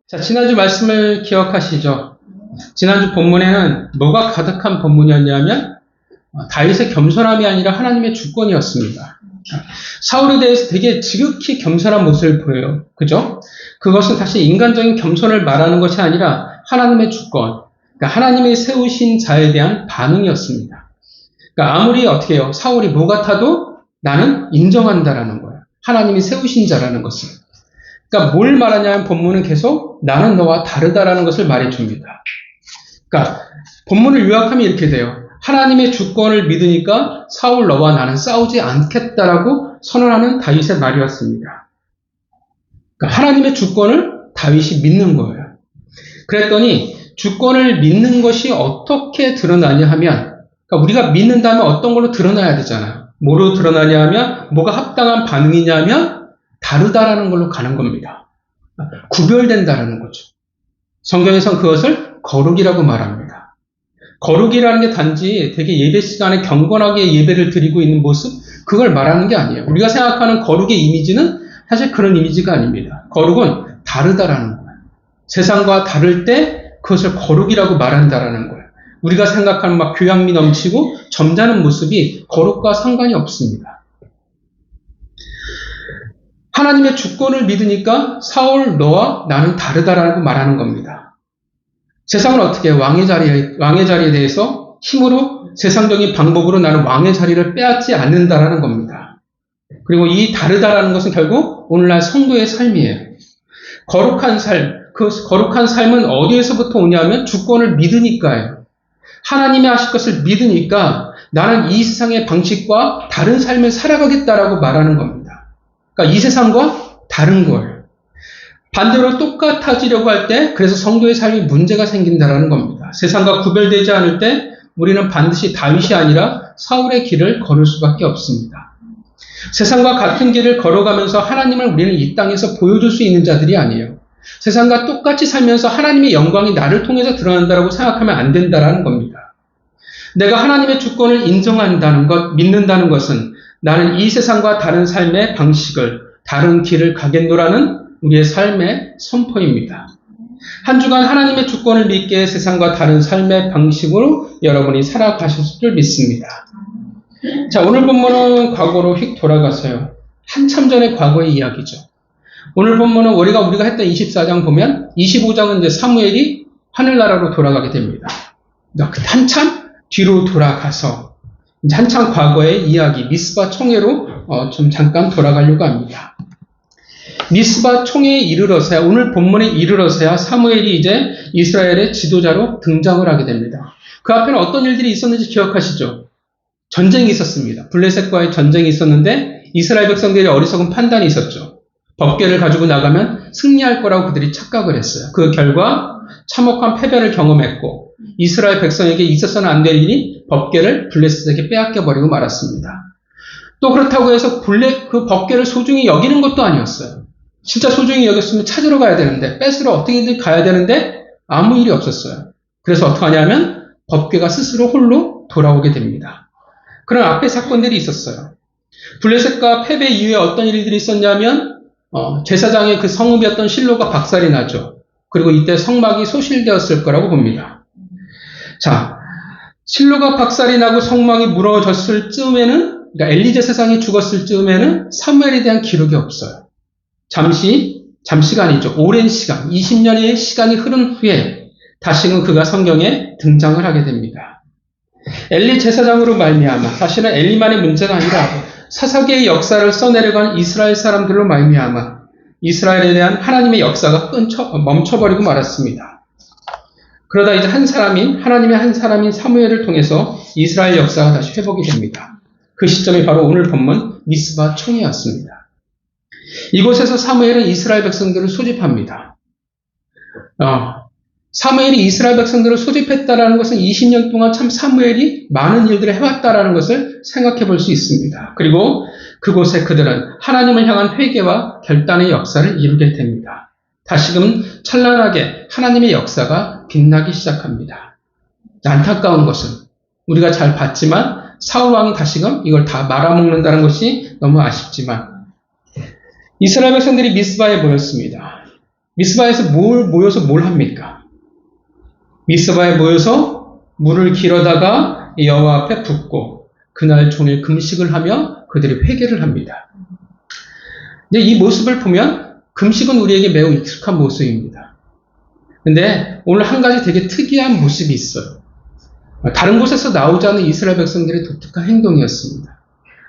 자, 지난주 말씀을 기억하시죠? 지난주 본문에는 뭐가 가득한 본문이었냐면 다윗의 겸손함이 아니라 하나님의 주권이었습니다. 사울에 대해서 되게 지극히 겸손한 모습을 보여요. 그죠? 그것은 사실 인간적인 겸손을 말하는 것이 아니라 하나님의 주권, 그러니까 하나님의 세우신 자에 대한 반응이었습니다. 그러니까 아무리 어떻게 해요? 사울이 뭐 같아도 나는 인정한다라는 거예요. 하나님이 세우신 자라는 것을. 그러니까 뭘 말하냐면 본문은 계속 나는 너와 다르다라는 것을 말해줍니다. 그러니까 본문을 요약하면 이렇게 돼요. 하나님의 주권을 믿으니까 사울 너와 나는 싸우지 않겠다라고 선언하는 다윗의 말이었습니다. 그러니까 하나님의 주권을 다윗이 믿는 거예요. 그랬더니 주권을 믿는 것이 어떻게 드러나냐 하면, 그러니까 우리가 믿는다면 어떤 걸로 드러나야 되잖아요. 뭐로 드러나냐 하면 뭐가 합당한 반응이냐면 다르다라는 걸로 가는 겁니다. 구별된다라는 거죠. 성경에서는 그것을 거룩이라고 말합니다. 거룩이라는 게 단지 되게 예배 시간에 경건하게 예배를 드리고 있는 모습, 그걸 말하는 게 아니에요. 우리가 생각하는 거룩의 이미지는 사실 그런 이미지가 아닙니다. 거룩은 다르다라는 거예요. 세상과 다를 때 그것을 거룩이라고 말한다라는 거예요. 우리가 생각하는 막 교양미 넘치고 점잖은 모습이 거룩과 상관이 없습니다. 하나님의 주권을 믿으니까 사울 너와 나는 다르다라고 말하는 겁니다. 세상은 어떻게 왕의 자리에 대해서 힘으로 세상적인 방법으로 나는 왕의 자리를 빼앗지 않는다라는 겁니다. 그리고 이 다르다라는 것은 결국 오늘날 성도의 삶이에요. 거룩한 삶, 그 거룩한 삶은 어디에서부터 오냐면 주권을 믿으니까요. 하나님이 하실 것을 믿으니까 나는 이 세상의 방식과 다른 삶을 살아가겠다라고 말하는 겁니다. 그러니까 이 세상과 다른 거예요. 반대로 똑같아지려고 할 때 그래서 성도의 삶이 문제가 생긴다라는 겁니다. 세상과 구별되지 않을 때 우리는 반드시 다윗이 아니라 사울의 길을 걸을 수밖에 없습니다. 세상과 같은 길을 걸어가면서 하나님을 우리는 이 땅에서 보여줄 수 있는 자들이 아니에요. 세상과 똑같이 살면서 하나님의 영광이 나를 통해서 드러난다고 생각하면 안 된다라는 겁니다. 내가 하나님의 주권을 인정한다는 것, 믿는다는 것은 나는 이 세상과 다른 삶의 방식을, 다른 길을 가겠노라는 우리의 삶의 선포입니다. 한 주간 하나님의 주권을 믿게 세상과 다른 삶의 방식으로 여러분이 살아가실 줄 믿습니다. 자, 오늘 본문은 과거로 휙 돌아가서요. 한참 전의 과거의 이야기죠. 오늘 본문은 우리가 했던 24장 보면 25장은 이제 사무엘이 하늘나라로 돌아가게 됩니다. 그러니까 한참 뒤로 돌아가서 이제 한참 과거의 이야기 미스바 총회로 좀 잠깐 돌아가려고 합니다. 미스바 총회에 이르러서야 오늘 본문에 이르러서야 사무엘이 이제 이스라엘의 지도자로 등장을 하게 됩니다. 그 앞에는 어떤 일들이 있었는지 기억하시죠? 전쟁이 있었습니다. 블레셋과의 전쟁이 있었는데 이스라엘 백성들의 어리석은 판단이 있었죠. 법궤를 가지고 나가면 승리할 거라고 그들이 착각을 했어요. 그 결과 참혹한 패배를 경험했고 이스라엘 백성에게 있어서는 안 될 일이 법궤를 블레셋에게 빼앗겨버리고 말았습니다. 또 그렇다고 해서 그 법궤를 소중히 여기는 것도 아니었어요. 진짜 소중히 여겼으면 찾으러 가야 되는데 뺏으러 어떻게든 가야 되는데 아무 일이 없었어요. 그래서 어떻게 하냐면 법궤가 스스로 홀로 돌아오게 됩니다. 그런 앞에 사건들이 있었어요. 블레셋과 패배 이후에 어떤 일들이 있었냐면 제사장의 그 성읍이었던 실로가 박살이 나죠. 그리고 이때 성막이 소실되었을 거라고 봅니다. 자, 실로가 박살이 나고 성막이 무너졌을 즈음에는, 그러니까 엘리 제사장이 죽었을 즈음에는 사무엘에 대한 기록이 없어요. 잠시가 아니죠. 오랜 시간, 20년의 시간이 흐른 후에 다시금 그가 성경에 등장을 하게 됩니다. 엘리 제사장으로 말미암아, 사실은 엘리만의 문제가 아니라 사사기의 역사를 써내려간 이스라엘 사람들로 말미암아 이스라엘에 대한 하나님의 역사가 멈춰버리고 말았습니다. 그러다 이제 하나님의 한 사람인 사무엘을 통해서 이스라엘 역사가 다시 회복이 됩니다. 그 시점이 바로 오늘 본문 미스바 총회였습니다. 이곳에서 사무엘은 이스라엘 백성들을 소집합니다. 사무엘이 이스라엘 백성들을 소집했다라는 것은 20년 동안 참 사무엘이 많은 일들을 해왔다라는 것을 생각해 볼 수 있습니다. 그리고 그곳에 그들은 하나님을 향한 회개와 결단의 역사를 이루게 됩니다. 다시금 찬란하게 하나님의 역사가 빛나기 시작합니다. 안타까운 것은 우리가 잘 봤지만 사울 왕이 다시금 이걸 다 말아먹는다는 것이 너무 아쉽지만 이스라엘 백성들이 미스바에 모였습니다. 미스바에서 모여서 뭘 합니까? 미스바에 모여서 물을 길어다가 여호와 앞에 붓고 그날 종일 금식을 하며 그들이 회개를 합니다. 이제 이 모습을 보면 금식은 우리에게 매우 익숙한 모습입니다. 근데 오늘 한 가지 되게 특이한 모습이 있어요. 다른 곳에서 나오지 않은 이스라엘 백성들의 독특한 행동이었습니다.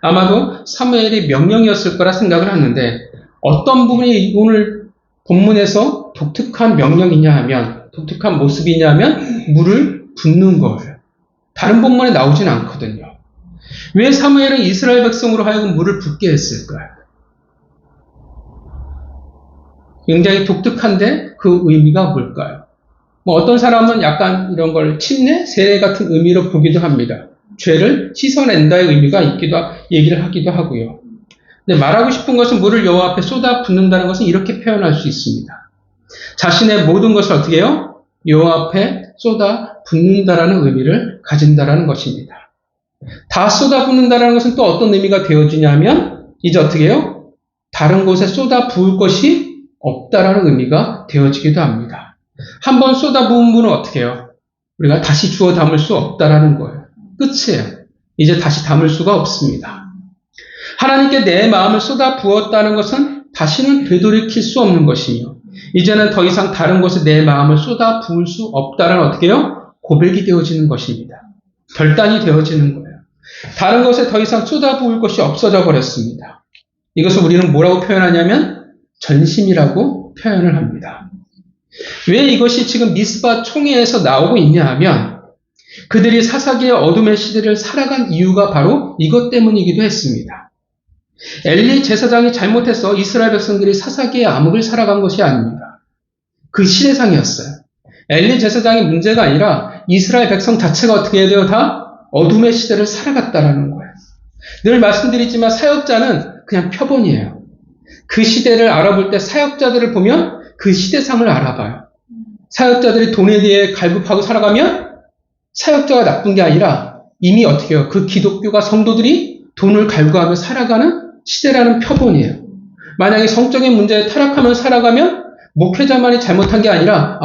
아마도 사무엘이 명령이었을 거라 생각을 하는데 어떤 부분이 오늘 본문에서 독특한 명령이냐 하면 독특한 모습이냐 하면 물을 붓는 거예요. 다른 본문에 나오진 않거든요. 왜 사무엘은 이스라엘 백성으로 하여금 물을 붓게 했을까요? 굉장히 독특한데 그 의미가 뭘까요? 어떤 사람은 약간 이런 걸 침례, 세례 같은 의미로 보기도 합니다. 죄를 씻어낸다의 의미가 얘기를 하기도 하고요. 근데 말하고 싶은 것은 물을 여호와 앞에 쏟아 붓는다는 것은 이렇게 표현할 수 있습니다. 자신의 모든 것을 어떻게 해요? 여호와 앞에 쏟아 붓는다라는 의미를 가진다라는 것입니다. 다 쏟아 붓는다라는 것은 또 어떤 의미가 되어지냐면 이제 어떻게 해요? 다른 곳에 쏟아 부을 것이 없다라는 의미가 되어지기도 합니다. 한번 쏟아 부은 물은 어떻게 해요? 우리가 다시 주워 담을 수 없다라는 거예요. 끝이에요. 이제 다시 담을 수가 없습니다. 하나님께 내 마음을 쏟아 부었다는 것은 다시는 되돌이킬 수 없는 것이며 이제는 더 이상 다른 곳에 내 마음을 쏟아 부을 수 없다는 어떻게 해요? 고백이 되어지는 것입니다. 결단이 되어지는 거예요. 다른 곳에 더 이상 쏟아 부을 것이 없어져 버렸습니다. 이것을 우리는 뭐라고 표현하냐면 전심이라고 표현을 합니다. 왜 이것이 지금 미스바 총회에서 나오고 있냐 하면 그들이 사사기의 어둠의 시대를 살아간 이유가 바로 이것 때문이기도 했습니다. 엘리 제사장이 잘못해서 이스라엘 백성들이 사사기의 암흑을 살아간 것이 아닙니다. 그 시대상이었어요. 엘리 제사장의 문제가 아니라 이스라엘 백성 자체가 어떻게 해야 돼요? 다 어둠의 시대를 살아갔다라는 거예요. 늘 말씀드리지만 사역자는 그냥 표본이에요. 그 시대를 알아볼 때 사역자들을 보면 그 시대상을 알아봐요. 사역자들이 돈에 대해 갈급하고 살아가면 사역자가 나쁜 게 아니라 이미 어떻게 해요? 그 기독교가 성도들이 돈을 갈구하며 살아가는 시대라는 표본이에요. 만약에 성적인 문제에 타락하며 살아가면 목회자만이 잘못한 게 아니라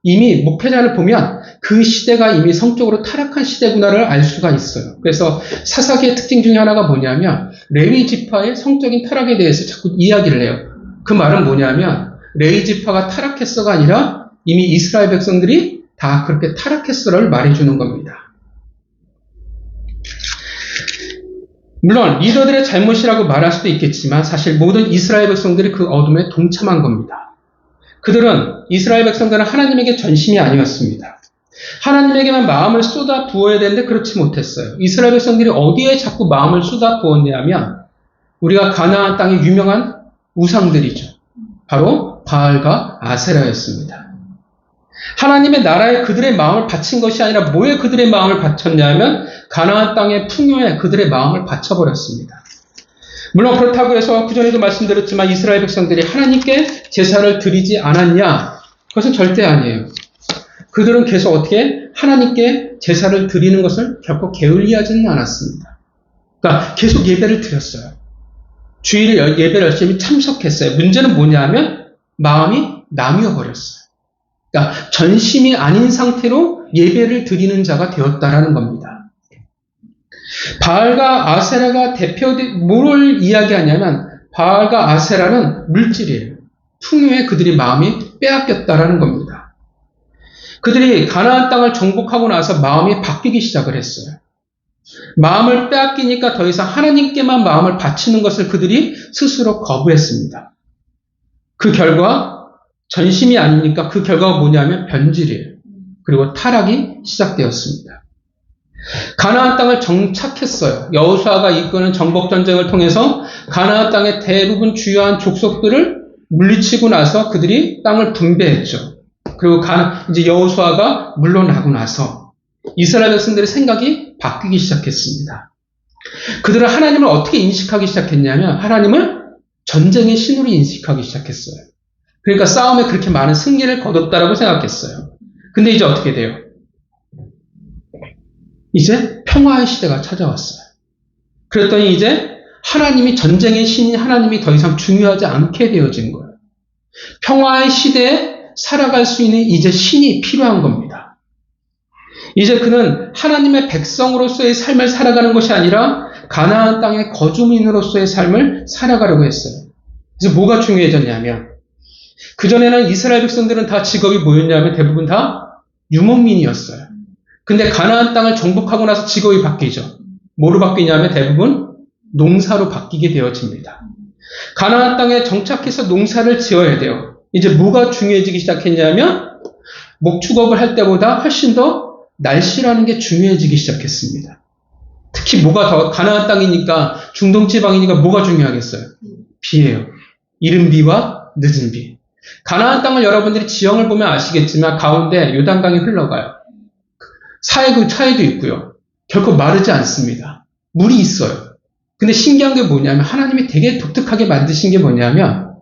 이미 목회자를 보면 그 시대가 이미 성적으로 타락한 시대구나를 알 수가 있어요. 그래서 사사기의 특징 중에 하나가 뭐냐면 레위 지파의 성적인 타락에 대해서 자꾸 이야기를 해요. 그 말은 뭐냐면 레위 지파가 타락했어가 아니라 이미 이스라엘 백성들이 다 그렇게 타락했어를 말해주는 겁니다. 물론 리더들의 잘못이라고 말할 수도 있겠지만 사실 모든 이스라엘 백성들이 그 어둠에 동참한 겁니다. 그들은 이스라엘 백성들은 하나님에게 전심이 아니었습니다. 하나님에게만 마음을 쏟아 부어야 되는데 그렇지 못했어요. 이스라엘 백성들이 어디에 자꾸 마음을 쏟아 부었냐면 우리가 가나안 땅의 유명한 우상들이죠. 바로 바알과 아세라였습니다. 하나님의 나라에 그들의 마음을 바친 것이 아니라 뭐에 그들의 마음을 바쳤냐면 가나안 땅의 풍요에 그들의 마음을 바쳐버렸습니다. 물론 그렇다고 해서 그전에도 말씀드렸지만 이스라엘 백성들이 하나님께 제사를 드리지 않았냐? 그것은 절대 아니에요. 그들은 계속 어떻게 하나님께 제사를 드리는 것을 결코 게을리하지는 않았습니다. 그러니까 계속 예배를 드렸어요. 주일에 예배를 열심히 참석했어요. 문제는 뭐냐면 마음이 나뉘어버렸어요. 그러니까 전심이 아닌 상태로 예배를 드리는 자가 되었다라는 겁니다. 바알과 아세라가 뭘 이야기하냐면 바알과 아세라는 물질이에요. 풍요에 그들이 마음이 빼앗겼다라는 겁니다. 그들이 가나안 땅을 정복하고 나서 마음이 바뀌기 시작을 했어요. 마음을 빼앗기니까 더 이상 하나님께만 마음을 바치는 것을 그들이 스스로 거부했습니다. 그 결과 전심이 아니니까 그 결과가 뭐냐면 변질이에요. 그리고 타락이 시작되었습니다. 가나안 땅을 정착했어요. 여호수아가 이끄는 정복전쟁을 통해서 가나안 땅의 대부분 주요한 족속들을 물리치고 나서 그들이 땅을 분배했죠. 그리고 이제 여호수아가 물러나고 나서 이스라엘 백성들의 생각이 바뀌기 시작했습니다. 그들은 하나님을 어떻게 인식하기 시작했냐면 하나님을 전쟁의 신으로 인식하기 시작했어요. 그러니까 싸움에 그렇게 많은 승리를 거뒀다라고 생각했어요. 근데 이제 어떻게 돼요? 이제 평화의 시대가 찾아왔어요. 그랬더니 이제 하나님이 전쟁의 신인 하나님이 더 이상 중요하지 않게 되어진 거예요. 평화의 시대에 살아갈 수 있는 이제 신이 필요한 겁니다. 이제 그는 하나님의 백성으로서의 삶을 살아가는 것이 아니라 가나안 땅의 거주민으로서의 삶을 살아가려고 했어요. 그래서 뭐가 중요해졌냐면, 그전에는 이스라엘 백성들은 다 직업이 뭐였냐면 대부분 다 유목민이었어요. 근데 가나안 땅을 정복하고 나서 직업이 바뀌죠. 뭐로 바뀌냐면 대부분 농사로 바뀌게 되어집니다. 가나안 땅에 정착해서 농사를 지어야 돼요. 이제 뭐가 중요해지기 시작했냐면 목축업을 할 때보다 훨씬 더 날씨라는 게 중요해지기 시작했습니다. 특히 뭐가 더 가나안 땅이니까 중동 지방이니까 뭐가 중요하겠어요? 비예요. 이른 비와 늦은 비. 가나안 땅을 여러분들이 지형을 보면 아시겠지만 가운데 요단강이 흘러가요. 차에도 있고요. 결코 마르지 않습니다. 물이 있어요. 근데 신기한 게 뭐냐면 하나님이 되게 독특하게 만드신 게 뭐냐면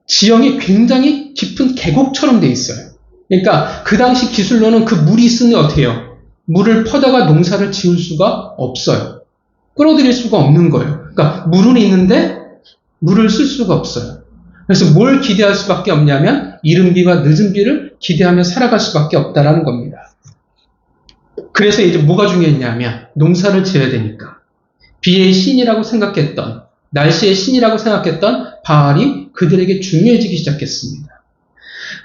지형이 굉장히 깊은 계곡처럼 돼 있어요. 그러니까 그 당시 기술로는 그 물이 있으니 어떻게 해요? 물을 퍼다가 농사를 지을 수가 없어요. 끌어들일 수가 없는 거예요. 그러니까 물은 있는데 물을 쓸 수가 없어요. 그래서 뭘 기대할 수밖에 없냐면 이른 비와 늦은 비를 기대하며 살아갈 수밖에 없다라는 겁니다. 그래서 이제 뭐가 중요했냐면 농사를 지어야 되니까 비의 신이라고 생각했던, 날씨의 신이라고 생각했던 바알이 그들에게 중요해지기 시작했습니다.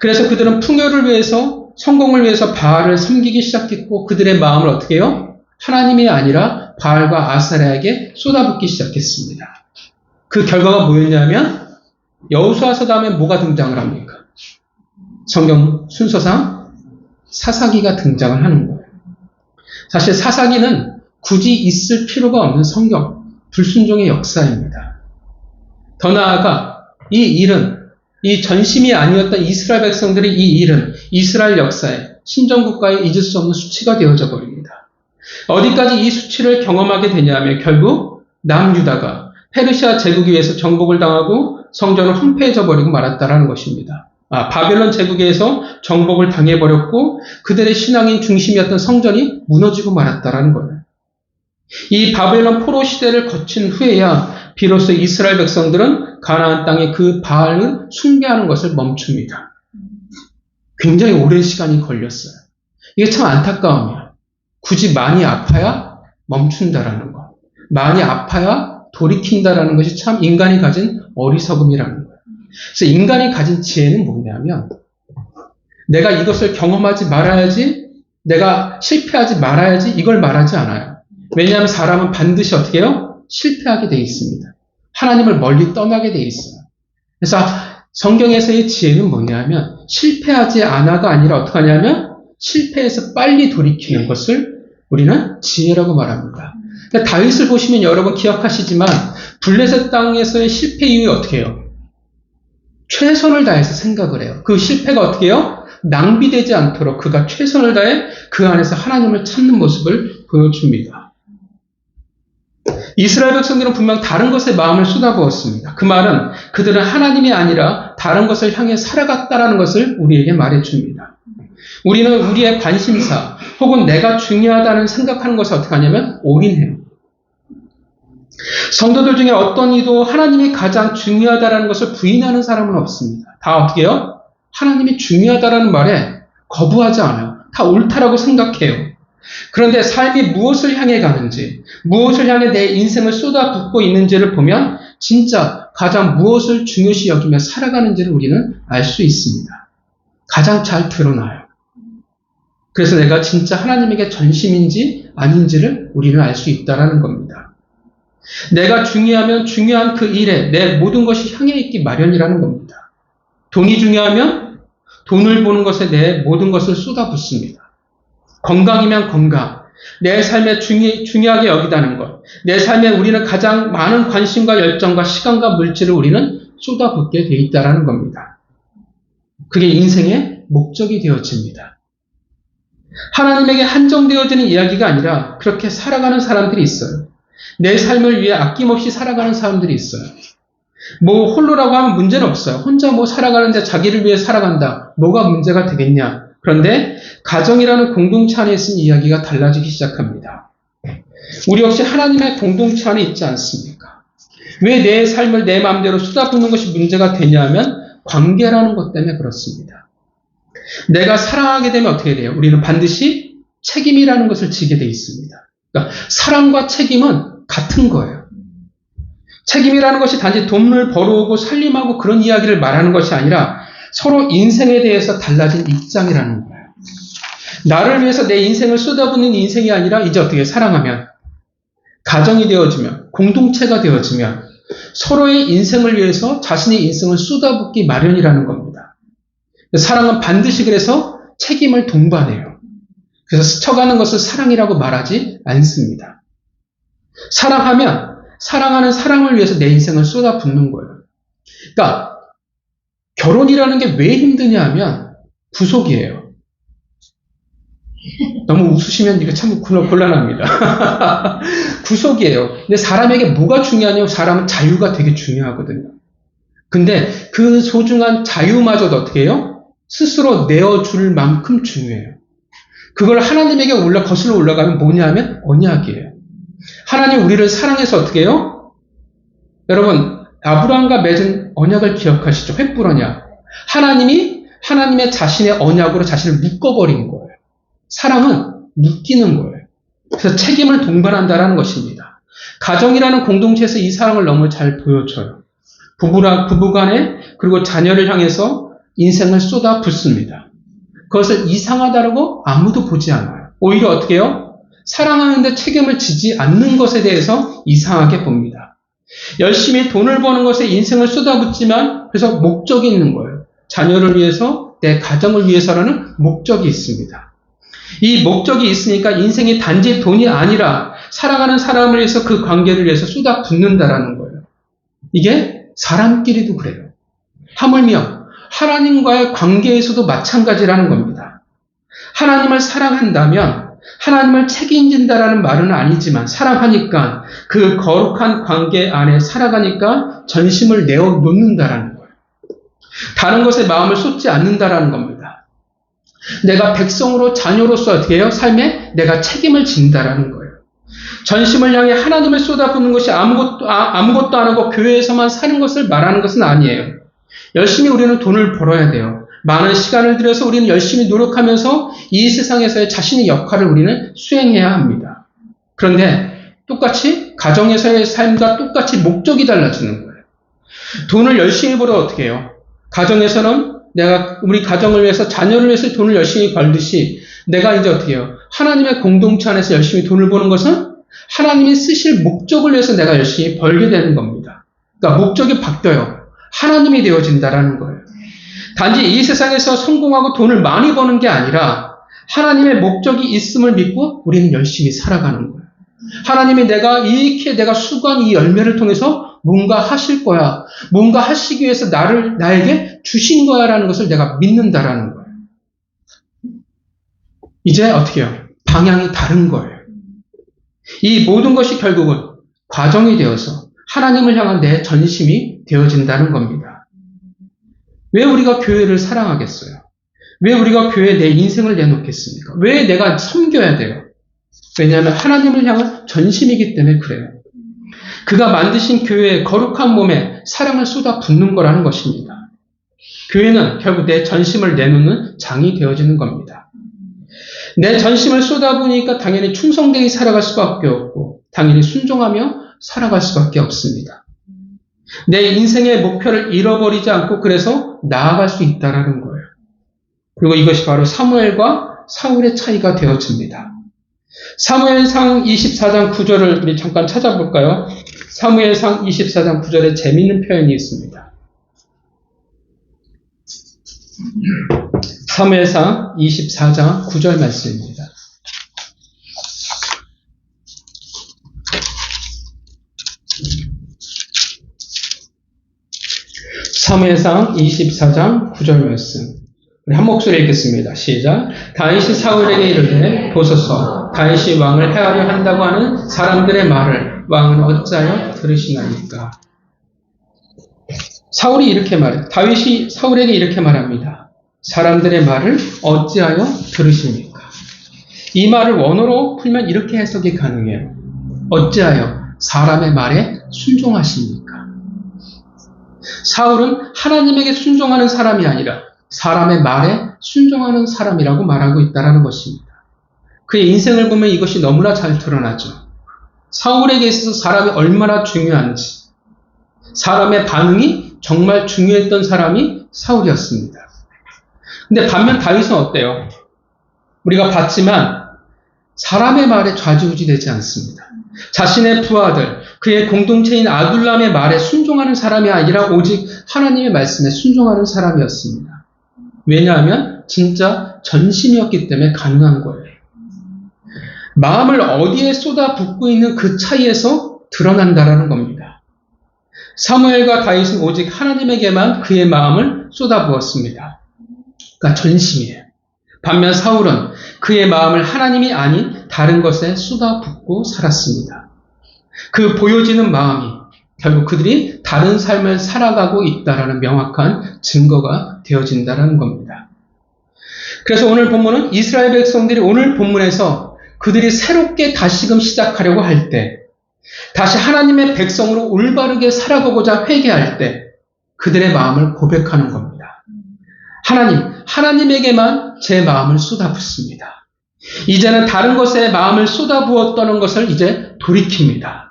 그래서 그들은 풍요를 위해서, 성공을 위해서 바알을 섬기기 시작했고 그들의 마음을 어떻게 해요? 하나님이 아니라 바알과 아사랴에게 쏟아붓기 시작했습니다. 그 결과가 뭐였냐면 여호수아서 다음에 뭐가 등장을 합니까? 성경 순서상 사사기가 등장을 하는 거예요. 사실 사사기는 굳이 있을 필요가 없는 성경, 불순종의 역사입니다. 더 나아가 이 일은, 이 전심이 아니었던 이스라엘 백성들의 이 일은 이스라엘 역사에, 신정국가에 잊을 수 없는 수치가 되어져 버립니다. 어디까지 이 수치를 경험하게 되냐면 결국 남유다가 페르시아 제국에 의해서 정복을 당하고 성전을 황폐해져 버리고 말았다라는 것입니다. 바벨론 제국에서 정복을 당해버렸고 그들의 신앙인 중심이었던 성전이 무너지고 말았다라는 거예요. 이 바벨론 포로 시대를 거친 후에야 비로소 이스라엘 백성들은 가나안 땅에 그 바알을 숭배하는 것을 멈춥니다. 굉장히 오랜 시간이 걸렸어요. 이게 참 안타까우면 굳이 많이 아파야 멈춘다라는 것, 많이 아파야 돌이킨다라는 것이 참 인간이 가진 어리석음이라는 거예요. 그래서 인간이 가진 지혜는 뭐냐면 내가 이것을 경험하지 말아야지, 내가 실패하지 말아야지 이걸 말하지 않아요. 왜냐하면 사람은 반드시 어떻게 해요? 실패하게 돼 있습니다. 하나님을 멀리 떠나게 돼 있어요. 그래서 성경에서의 지혜는 뭐냐면 실패하지 않아가 아니라 어떻게 하냐면 실패해서 빨리 돌이키는 것을 우리는 지혜라고 말합니다. 그러니까 다윗을 보시면 여러분 기억하시지만 블레셋 땅에서의 실패 이후에 어떻게 해요? 최선을 다해서 생각을 해요. 그 실패가 어떻게 해요? 낭비되지 않도록 그가 최선을 다해 그 안에서 하나님을 찾는 모습을 보여줍니다. 이스라엘 백성들은 분명 다른 것에 마음을 쏟아부었습니다. 그 말은 그들은 하나님이 아니라 다른 것을 향해 살아갔다라는 것을 우리에게 말해줍니다. 우리는 우리의 관심사 혹은 내가 중요하다는 생각하는 것을 어떻게 하냐면 올인해요. 성도들 중에 어떤 이도 하나님이 가장 중요하다는 것을 부인하는 사람은 없습니다. 다 어떻게 해요? 하나님이 중요하다는 말에 거부하지 않아요. 다 옳다라고 생각해요. 그런데 삶이 무엇을 향해 가는지, 무엇을 향해 내 인생을 쏟아붓고 있는지를 보면 진짜 가장 무엇을 중요시 여기며 살아가는지를 우리는 알 수 있습니다. 가장 잘 드러나요. 그래서 내가 진짜 하나님에게 전심인지 아닌지를 우리는 알 수 있다는 겁니다. 내가 중요하면 중요한 그 일에 내 모든 것이 향해 있기 마련이라는 겁니다. 돈이 중요하면 돈을 보는 것에 내 모든 것을 쏟아붓습니다. 건강이면 건강, 내 삶에 중요하게 여기다는 것, 내 삶에 우리는 가장 많은 관심과 열정과 시간과 물질을 우리는 쏟아붓게 돼 있다는 겁니다. 그게 인생의 목적이 되어집니다. 하나님에게 한정되어지는 이야기가 아니라 그렇게 살아가는 사람들이 있어요. 내 삶을 위해 아낌없이 살아가는 사람들이 있어요. 뭐 홀로라고 하면 문제는 없어요. 혼자 뭐 살아가는데 자기를 위해 살아간다. 뭐가 문제가 되겠냐. 그런데 가정이라는 공동체 안에 있는 이야기가 달라지기 시작합니다. 우리 역시 하나님의 공동체 안에 있지 않습니까? 왜 내 삶을 내 마음대로 쏟아붓는 것이 문제가 되냐면 관계라는 것 때문에 그렇습니다. 내가 사랑하게 되면 어떻게 돼요? 우리는 반드시 책임이라는 것을 지게 돼 있습니다. 그러니까 사랑과 책임은 같은 거예요. 책임이라는 것이 단지 돈을 벌어오고 살림하고 그런 이야기를 말하는 것이 아니라 서로 인생에 대해서 달라진 입장이라는 거예요. 나를 위해서 내 인생을 쏟아붓는 인생이 아니라 이제 어떻게 사랑하면 가정이 되어지면 공동체가 되어지면 서로의 인생을 위해서 자신의 인생을 쏟아붓기 마련이라는 겁니다. 사랑은 반드시 그래서 책임을 동반해요. 그래서 스쳐가는 것을 사랑이라고 말하지 않습니다. 사랑하면 사랑하는 사람을 위해서 내 인생을 쏟아붓는 거예요. 그러니까 결혼이라는 게 왜 힘드냐 하면 구속이에요. 너무 웃으시면 이게 참 곤란합니다. 구속이에요. 근데 사람에게 뭐가 중요하냐면 사람은 자유가 되게 중요하거든요. 근데 그 소중한 자유마저도 어떻게 해요? 스스로 내어줄 만큼 중요해요. 그걸 하나님에게 거슬러 올라가면 뭐냐 하면 언약이에요. 하나님 우리를 사랑해서 어떻게 해요? 여러분 아브라함과 맺은 언약을 기억하시죠? 횃불 언약. 하나님이 하나님의 자신의 언약으로 자신을 묶어버린 거예요. 사랑은 묶이는 거예요. 그래서 책임을 동반한다라는 것입니다. 가정이라는 공동체에서 이 사랑을 너무 잘 보여줘요. 부부간에 그리고 자녀를 향해서 인생을 쏟아 붓습니다. 그것을 이상하다라고 아무도 보지 않아요. 오히려 어떻게 해요? 사랑하는데 책임을 지지 않는 것에 대해서 이상하게 봅니다. 열심히 돈을 버는 것에 인생을 쏟아붓지만 그래서 목적이 있는 거예요. 자녀를 위해서, 내 가정을 위해서라는 목적이 있습니다. 이 목적이 있으니까 인생이 단지 돈이 아니라 사랑하는 사람을 위해서 그 관계를 위해서 쏟아붓는다라는 거예요. 이게 사람끼리도 그래요. 하물며 하나님과의 관계에서도 마찬가지라는 겁니다. 하나님을 사랑한다면 하나님을 책임진다라는 말은 아니지만 사랑하니까 그 거룩한 관계 안에 살아가니까 전심을 내어놓는다라는 거예요. 다른 것에 마음을 쏟지 않는다라는 겁니다. 내가 백성으로 자녀로서 어떻게 해요? 삶에 내가 책임을 진다라는 거예요. 전심을 향해 하나님을 쏟아붓는 것이 아무것도 안 하고 교회에서만 사는 것을 말하는 것은 아니에요. 열심히 우리는 돈을 벌어야 돼요. 많은 시간을 들여서 우리는 열심히 노력하면서 이 세상에서의 자신의 역할을 우리는 수행해야 합니다. 그런데 똑같이 가정에서의 삶과 똑같이 목적이 달라지는 거예요. 돈을 열심히 벌어 어떻게 해요? 가정에서는 내가 우리 가정을 위해서 자녀를 위해서 돈을 열심히 벌듯이 내가 이제 어떻게 해요? 하나님의 공동체 안에서 열심히 돈을 버는 것은 하나님이 쓰실 목적을 위해서 내가 열심히 벌게 되는 겁니다. 그러니까 목적이 바뀌어요. 하나님이 되어진다라는 거예요. 단지 이 세상에서 성공하고 돈을 많이 버는 게 아니라 하나님의 목적이 있음을 믿고 우리는 열심히 살아가는 거예요. 하나님이 내가 수고한 이 열매를 통해서 뭔가 하실 거야. 뭔가 하시기 위해서 나에게 주신 거야 라는 것을 내가 믿는다라는 거예요. 이제 어떻게 해요? 방향이 다른 거예요. 이 모든 것이 결국은 과정이 되어서 하나님을 향한 내 전심이 되어진다는 겁니다. 왜 우리가 교회를 사랑하겠어요? 왜 우리가 교회에 내 인생을 내놓겠습니까? 왜 내가 섬겨야 돼요? 왜냐하면 하나님을 향한 전심이기 때문에 그래요. 그가 만드신 교회의 거룩한 몸에 사랑을 쏟아 붓는 거라는 것입니다. 교회는 결국 내 전심을 내놓는 장이 되어지는 겁니다. 내 전심을 쏟아부으니까 당연히 충성되게 살아갈 수밖에 없고 당연히 순종하며 살아갈 수밖에 없습니다. 내 인생의 목표를 잃어버리지 않고 그래서 나아갈 수 있다는 거예요. 그리고 이것이 바로 사무엘과 사울의 차이가 되어집니다. 사무엘상 24장 9절을 우리 잠깐 찾아볼까요? 사무엘상 24장 9절에 재미있는 표현이 있습니다. 사무엘상 24장 9절 말씀입니다. 사무엘상 24장 9절 말씀. 우리 한 목소리 읽겠습니다. 시작. 다윗이 사울에게 이르되 보소서 다윗이 왕을 해하려 한다고 하는 사람들의 말을 왕은 어찌하여 들으시나이까. 사울이 이렇게 말해요. 다윗이 사울에게 이렇게 말합니다. 사람들의 말을 어찌하여 들으십니까? 이 말을 원어로 풀면 이렇게 해석이 가능해요. 어찌하여 사람의 말에 순종하십니까? 사울은 하나님에게 순종하는 사람이 아니라 사람의 말에 순종하는 사람이라고 말하고 있다는 것입니다. 그의 인생을 보면 이것이 너무나 잘 드러나죠. 사울에게 있어서 사람이 얼마나 중요한지, 사람의 반응이 정말 중요했던 사람이 사울이었습니다. 근데 반면 다윗은 어때요? 우리가 봤지만 사람의 말에 좌지우지 되지 않습니다. 자신의 부하들, 그의 공동체인 아둘람의 말에 순종하는 사람이 아니라 오직 하나님의 말씀에 순종하는 사람이었습니다. 왜냐하면 진짜 전심이었기 때문에 가능한 거예요. 마음을 어디에 쏟아붓고 있는 그 차이에서 드러난다라는 겁니다. 사무엘과 다윗은 오직 하나님에게만 그의 마음을 쏟아부었습니다. 그러니까 전심이에요. 반면 사울은 그의 마음을 하나님이 아닌 다른 것에 쏟아붓고 살았습니다. 그 보여지는 마음이 결국 그들이 다른 삶을 살아가고 있다라는 명확한 증거가 되어진다는 겁니다. 그래서 오늘 본문은 이스라엘 백성들이 오늘 본문에서 그들이 새롭게 다시금 시작하려고 할 때, 다시 하나님의 백성으로 올바르게 살아가고자 회개할 때 그들의 마음을 고백하는 겁니다. 하나님에게만 제 마음을 쏟아붓습니다. 이제는 다른 것에 마음을 쏟아부었다는 것을 이제 돌이킵니다.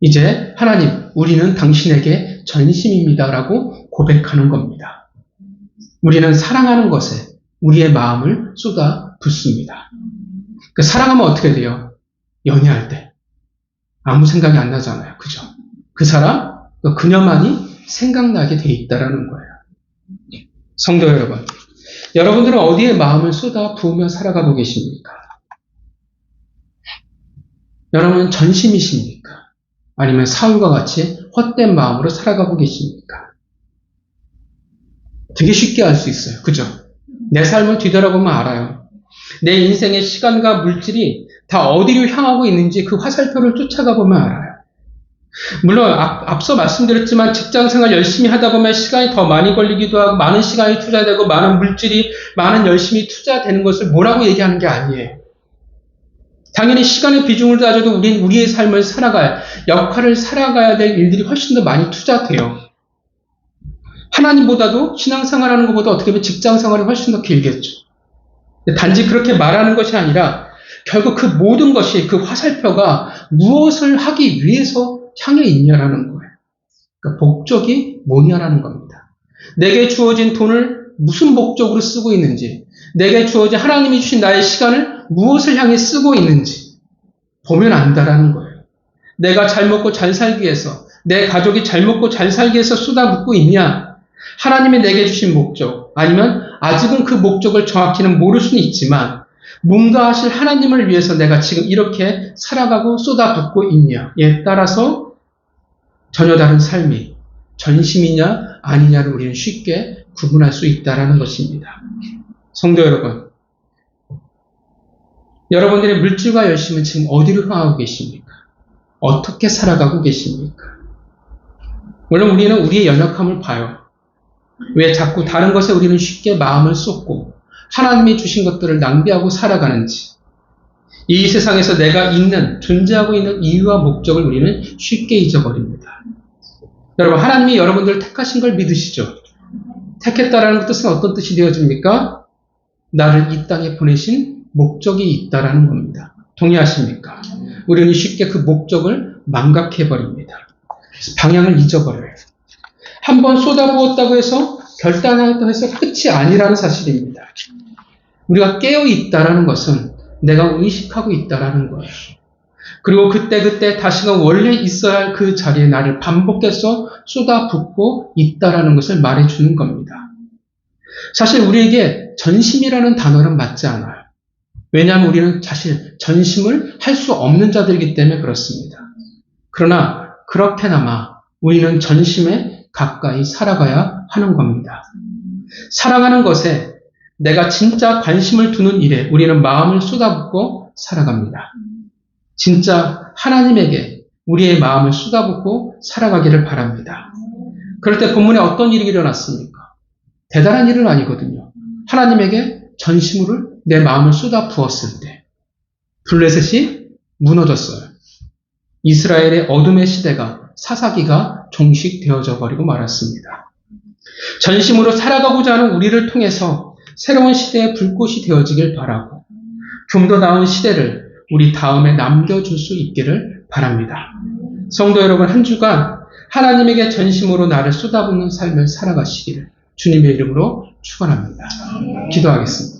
이제 하나님, 우리는 당신에게 전심입니다라고 고백하는 겁니다. 우리는 사랑하는 것에 우리의 마음을 쏟아붓습니다. 사랑하면 어떻게 돼요? 연애할 때 아무 생각이 안 나잖아요. 그죠? 그 사람, 그녀만이 생각나게 돼 있다라는 거예요. 성도 여러분, 여러분들은 어디에 마음을 쏟아 부으며 살아가고 계십니까? 여러분은 전심이십니까? 아니면 사울과 같이 헛된 마음으로 살아가고 계십니까? 되게 쉽게 알 수 있어요. 그죠? 내 삶을 뒤돌아보면 알아요. 내 인생의 시간과 물질이 다 어디로 향하고 있는지 그 화살표를 쫓아가 보면 알아요. 물론 앞서 말씀드렸지만 직장생활 열심히 하다 보면 시간이 더 많이 걸리기도 하고 많은 시간이 투자되고 많은 물질이 많은 열심히 투자되는 것을 뭐라고 얘기하는 게 아니에요. 당연히 시간의 비중을 따져도 우리는 우리의 삶을 역할을 살아가야 될 일들이 훨씬 더 많이 투자돼요. 하나님보다도 신앙생활하는 것보다 어떻게 보면 직장생활이 훨씬 더 길겠죠. 단지 그렇게 말하는 것이 아니라 결국 그 모든 것이 그 화살표가 무엇을 하기 위해서 향해 있냐라는 거예요. 그러니까 목적이 뭐냐라는 겁니다. 내게 주어진 돈을 무슨 목적으로 쓰고 있는지, 내게 주어진 하나님이 주신 나의 시간을 무엇을 향해 쓰고 있는지 보면 안다라는 거예요. 내가 잘 먹고 잘 살기 위해서, 내 가족이 잘 먹고 잘 살기 위해서 쏟아붓고 있냐? 하나님이 내게 주신 목적, 아니면 아직은 그 목적을 정확히는 모를 수는 있지만 뭔가 하실 하나님을 위해서 내가 지금 이렇게 살아가고 쏟아붓고 있냐에 따라서 전혀 다른 삶이 전심이냐 아니냐를 우리는 쉽게 구분할 수 있다는 것입니다. 성도 여러분, 여러분들의 물질과 열심은 지금 어디로 향하고 계십니까? 어떻게 살아가고 계십니까? 물론 우리는 우리의 연약함을 봐요. 왜 자꾸 다른 것에 우리는 쉽게 마음을 쏟고 하나님이 주신 것들을 낭비하고 살아가는지, 이 세상에서 내가 존재하고 있는 이유와 목적을 우리는 쉽게 잊어버립니다. 여러분, 하나님이 여러분들을 택하신 걸 믿으시죠? 택했다라는 뜻은 어떤 뜻이 되어집니까? 나를 이 땅에 보내신 목적이 있다라는 겁니다. 동의하십니까? 우리는 쉽게 그 목적을 망각해버립니다. 방향을 잊어버려요. 한번 쏟아부었다고 해서 결단했다고 해서 끝이 아니라는 사실입니다. 우리가 깨어있다라는 것은 내가 의식하고 있다라는 거예요. 그리고 그때 다시금 원래 있어야 할 그 자리에 나를 반복해서 쏟아붓고 있다라는 것을 말해주는 겁니다. 사실 우리에게 전심이라는 단어는 맞지 않아요. 왜냐하면 우리는 사실 전심을 할 수 없는 자들이기 때문에 그렇습니다. 그러나 그렇게나마 우리는 전심에 가까이 살아가야 하는 겁니다. 사랑하는 것에 내가 진짜 관심을 두는 일에 우리는 마음을 쏟아붓고 살아갑니다. 진짜 하나님에게 우리의 마음을 쏟아붓고 살아가기를 바랍니다. 그럴 때 본문에 어떤 일이 일어났습니까? 대단한 일은 아니거든요. 하나님에게 전심으로 내 마음을 쏟아부었을 때 블레셋이 무너졌어요. 이스라엘의 어둠의 시대가 사사기가 종식되어져 버리고 말았습니다. 전심으로 살아가고자 하는 우리를 통해서 새로운 시대의 불꽃이 되어지길 바라고 좀 더 나은 시대를 우리 다음에 남겨줄 수 있기를 바랍니다. 성도 여러분, 한 주간 하나님에게 전심으로 나를 쏟아붓는 삶을 살아가시기를 주님의 이름으로 축원합니다. 기도하겠습니다.